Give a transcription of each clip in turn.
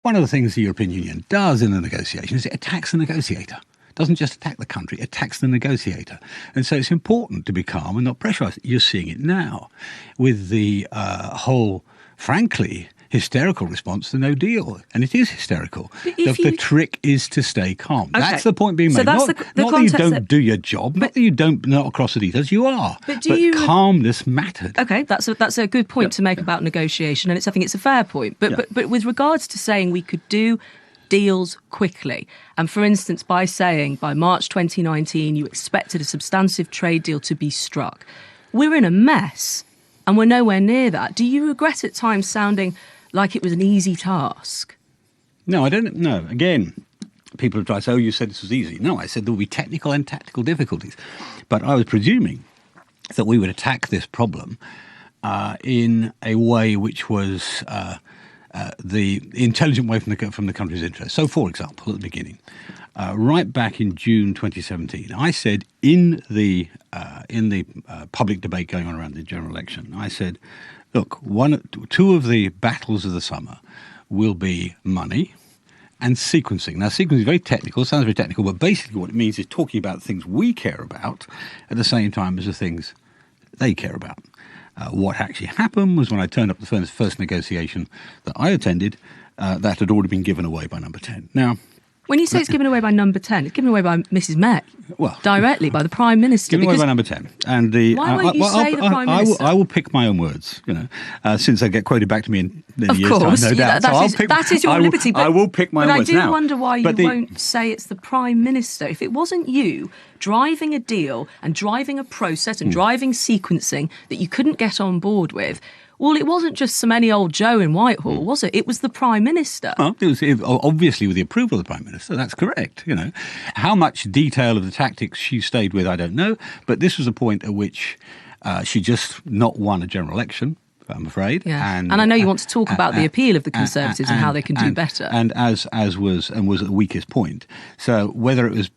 One of the things the European Union does in the negotiation is it attacks the negotiator. It doesn't just attack the country, it attacks the negotiator. And so it's important to be calm and not pressurised. You're seeing it now with the whole, frankly, hysterical response to no deal. And it is hysterical. The trick is to stay calm. Okay. That's the point being made. So that's not that you don't do your job, not that you don't know across the details, you are. But calmness mattered. Okay, that's a good point to make about negotiation, and I think it's a fair point. But with regards to saying we could do deals quickly, and for instance, by saying by March 2019 you expected a substantive trade deal to be struck, we're in a mess, and we're nowhere near that. Do you regret at times sounding like it was an easy task? No, I don't. No. Again, people have tried to say, you said this was easy. No, I said there will be technical and tactical difficulties. But I was presuming that we would attack this problem in a way which was the intelligent way from the country's interest. So, for example, at the beginning, right back in June 2017, I said in the public debate going on around the general election, I said, look, two of the battles of the summer will be money and sequencing. Now, sequencing is very technical, sounds very technical, but basically what it means is talking about the things we care about at the same time as the things they care about. What actually happened was when I turned up the first negotiation that I attended, that had already been given away by number 10. Now, when you say it's given away by number 10, it's given away by Mrs May. Well, directly by the Prime Minister. Given away by number 10. And why won't you say the Prime Minister? I will pick my own words, since they get quoted back to me in a year's time, no doubt. That is your liberty. I will pick my own words. But I do wonder why you won't say it's the Prime Minister. If it wasn't you driving a deal and driving a process and driving sequencing that you couldn't get on board with, well, it wasn't just some any old Joe in Whitehall, was it? It was the Prime Minister. Well, it was obviously with the approval of the Prime Minister. That's correct. How much detail of the tactics she stayed with, I don't know. But this was a point at which she just not won a general election, I'm afraid. Yeah. And I know you want to talk about the appeal of the Conservatives and how they can do better. And as was at the weakest point. So whether it was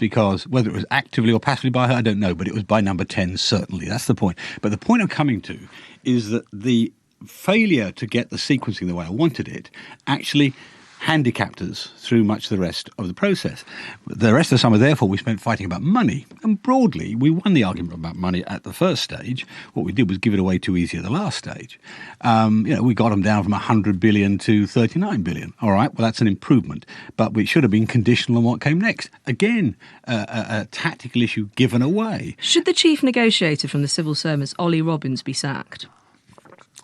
actively or passively by her, I don't know. But it was by number 10, certainly. That's the point. But the point I'm coming to is that the failure to get the sequencing the way I wanted it actually handicapped us through much of the rest of the process. The rest of the summer, therefore, we spent fighting about money. And broadly, we won the argument about money at the first stage. What we did was give it away too easy at the last stage. We got them down from 100 billion to 39 billion. All right, well, that's an improvement. But it should have been conditional on what came next. Again, a tactical issue given away. Should the chief negotiator from the civil service, Ollie Robbins, be sacked?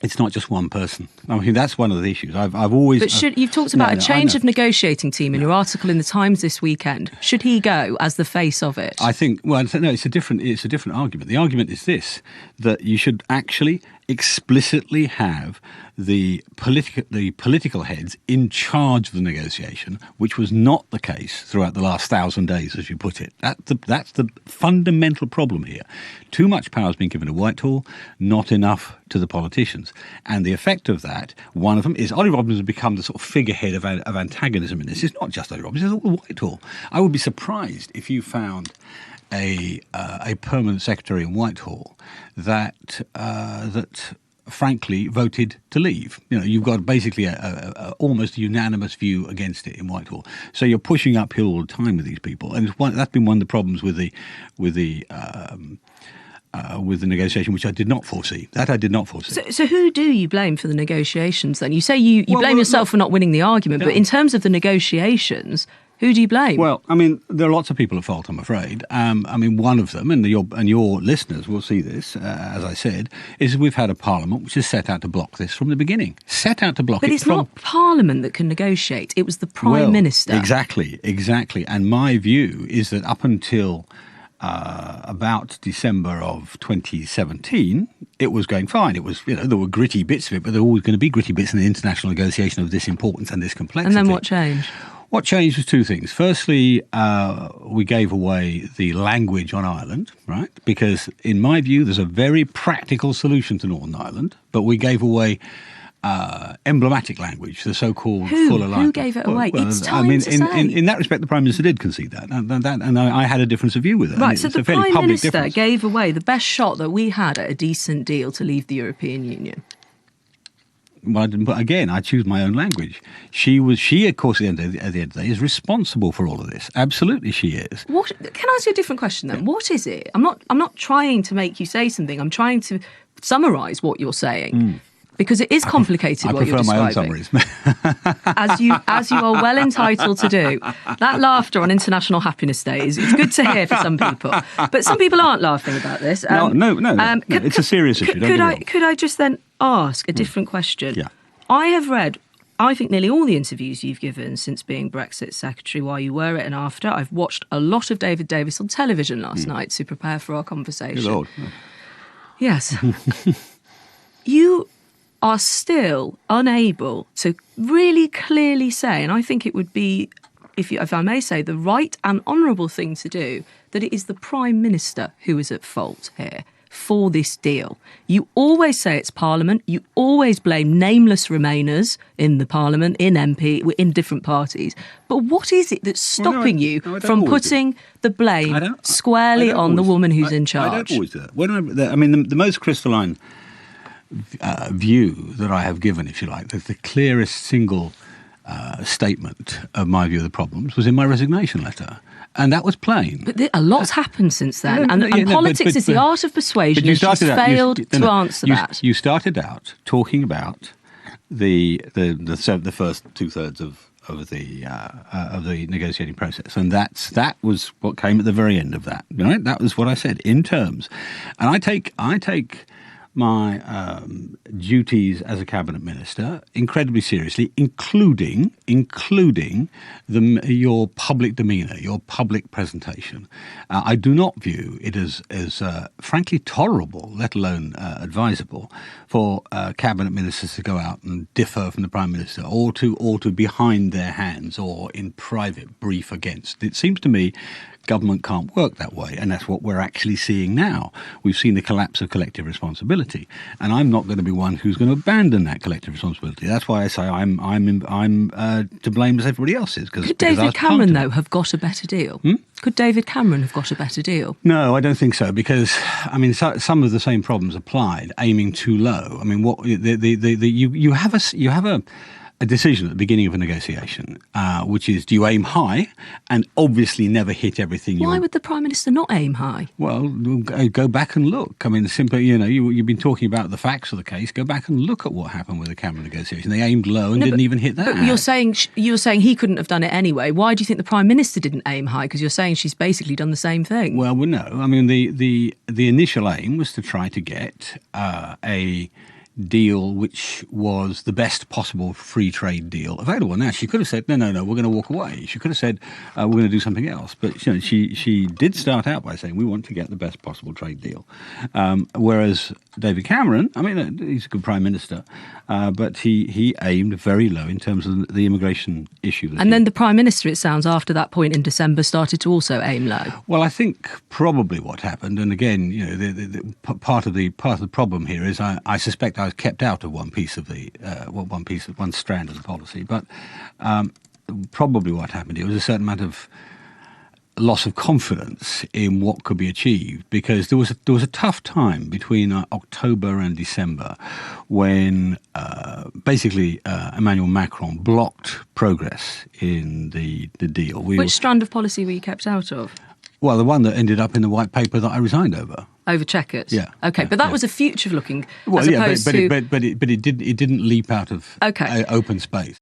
It's not just one person. I mean, that's one of the issues. I've always. But you've talked about a change of negotiating team in your article in the Times this weekend. Should he go as the face of it? I think. Well, no. It's a different argument. The argument is this: that you should actually explicitly have the political heads in charge of the negotiation, which was not the case throughout the last 1,000 days, as you put it. That's the fundamental problem here. Too much power has been given to Whitehall, not enough to the politicians. And the effect of that, one of them, is Ollie Robbins has become the sort of figurehead of antagonism in this. It's not just Ollie Robbins, it's all Whitehall. I would be surprised if you found a permanent secretary in Whitehall that frankly voted to leave. You've got basically a almost unanimous view against it in Whitehall. So you're pushing uphill all the time with these people, and that's been one of the problems with the negotiation, which I did not foresee. That I did not foresee. So who do you blame for the negotiations then? You say you blame yourself for not winning the argument, but in terms of the negotiations, who do you blame? Well, I mean, there are lots of people at fault, I'm afraid. One of them, and your listeners will see this, as I said, is we've had a parliament which has set out to block this from the beginning. But it's not Parliament that can negotiate. It was the Prime Minister. Exactly. And my view is that up until about December of 2017, it was going fine. It was, there were gritty bits of it, but there were always going to be gritty bits in the international negotiation of this importance and this complexity. And then what changed? What changed was two things. Firstly, we gave away the language on Ireland, right? Because in my view, there's a very practical solution to Northern Ireland, but we gave away emblematic language, the so-called full alignment. Who gave it away? It's time to say. In that respect, the Prime Minister did concede that, and I had a difference of view with it. Right, so the Prime Minister gave away the best shot that we had at a decent deal to leave the European Union. Well, I didn't put, again, I choose my own language. She, of course, at the end of the day, is responsible for all of this. Absolutely, she is. Can I ask you a different question then? What is it? I'm not trying to make you say something. I'm trying to summarise what you're saying. Because it is complicated what you're describing. I prefer my own summaries. as you are well entitled to do. That laughter on International Happiness Day it's good to hear for some people. But some people aren't laughing about this. No. It's a serious issue. Could I just then ask a different question? Yeah. I have read, I think, nearly all the interviews you've given since being Brexit Secretary, while you were it and after. I've watched a lot of David Davis on television last night to prepare for our conversation. Good Lord. Yes. You are still unable to really clearly say, and I think it would be, if I may say, the right and honourable thing to do, that it is the Prime Minister who is at fault here for this deal. You always say it's Parliament. You always blame nameless Remainers in the Parliament, in MP, in different parties. But what is it that's stopping you from putting the blame squarely on the woman who's in charge? I don't always do that. The most crystalline view that I have given, if you like, the clearest single statement of my view of the problems was in my resignation letter. And that was plain. But a lot's happened since then. Politics is the art of persuasion. And she's failed to answer that. You started out talking about the first 2/3 of the negotiating process, and that was what came at the very end of that. Right? That was what I said in terms, and I take my duties as a cabinet minister incredibly seriously, including your public demeanour, your public presentation. I do not view it as frankly tolerable, let alone advisable, for cabinet ministers to go out and differ from the Prime Minister, or to behind their hands or in private brief against. It seems to me government can't work that way, and that's what we're actually seeing now. We've seen the collapse of collective responsibility, and I'm not going to be one who's going to abandon that collective responsibility. That's why I say I'm to blame as everybody else is. Could David Cameron, though, have got a better deal? Could David Cameron have got a better deal? No, I don't think so, because some of the same problems applied, aiming too low. You have a decision at the beginning of a negotiation, which is, do you aim high and obviously never hit everything? Why would the Prime Minister not aim high? Well, go back and look. Simply, you've been talking about the facts of the case. Go back and look at what happened with the Cameron negotiation. They aimed low and didn't even hit that. But you're saying he couldn't have done it anyway. Why do you think the Prime Minister didn't aim high? Because you're saying she's basically done the same thing. Well, no. The initial aim was to try to get a deal which was the best possible free trade deal available. Now, she could have said, no, we're going to walk away. She could have said, we're going to do something else. But she did start out by saying, we want to get the best possible trade deal. Whereas David Cameron, he's a good Prime Minister, but he aimed very low in terms of the immigration issue. And then the Prime Minister, it sounds, after that point in December, started to also aim low. Well, I think probably what happened, and again, the part of the problem here is I suspect I was kept out of one strand of the policy, but probably what happened here was a certain amount of loss of confidence in what could be achieved, because there was a tough time between October and December when basically Emmanuel Macron blocked progress in the deal. Which strand of policy were you kept out of? Well, the one that ended up in the white paper that I resigned over. Over Chequers? Yeah. Okay, but that was a future-looking, but it didn't leap out of open space.